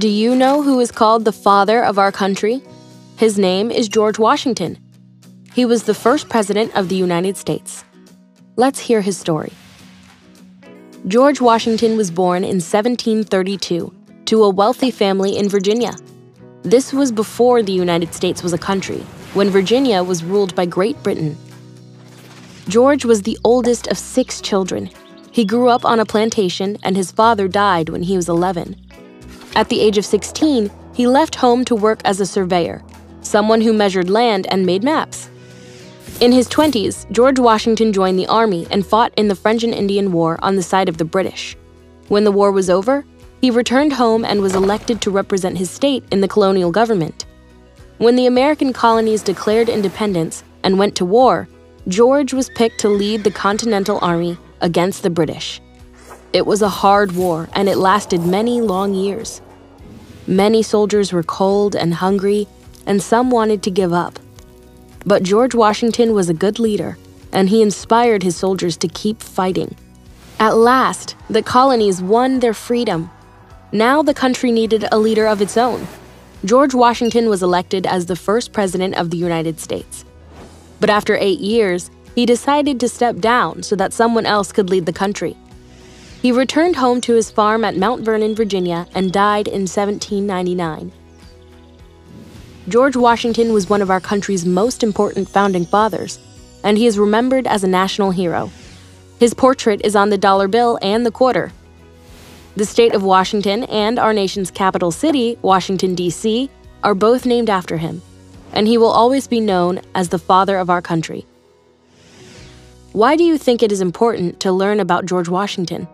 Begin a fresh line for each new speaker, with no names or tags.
Do you know who is called the father of our country? His name is George Washington. He was the first president of the United States. Let's hear his story. George Washington was born in 1732 to a wealthy family in Virginia. This was before the United States was a country, when Virginia was ruled by Great Britain. George was the oldest of 6 children. He grew up on a plantation, and his father died when he was 11. At the age of 16, he left home to work as a surveyor, someone who measured land and made maps. In his 20s, George Washington joined the army and fought in the French and Indian War on the side of the British. When the war was over, he returned home and was elected to represent his state in the colonial government. When the American colonies declared independence and went to war, George was picked to lead the Continental Army against the British. It was a hard war, and it lasted many long years. Many soldiers were cold and hungry, and some wanted to give up. But George Washington was a good leader, and he inspired his soldiers to keep fighting. At last, the colonies won their freedom. Now the country needed a leader of its own. George Washington was elected as the first president of the United States. But after 8 years, he decided to step down so that someone else could lead the country. He returned home to his farm at Mount Vernon, Virginia, and died in 1799. George Washington was one of our country's most important founding fathers, and he is remembered as a national hero. His portrait is on the dollar bill and the quarter. The state of Washington and our nation's capital city, Washington, D.C., are both named after him, and he will always be known as the father of our country. Why do you think it is important to learn about George Washington?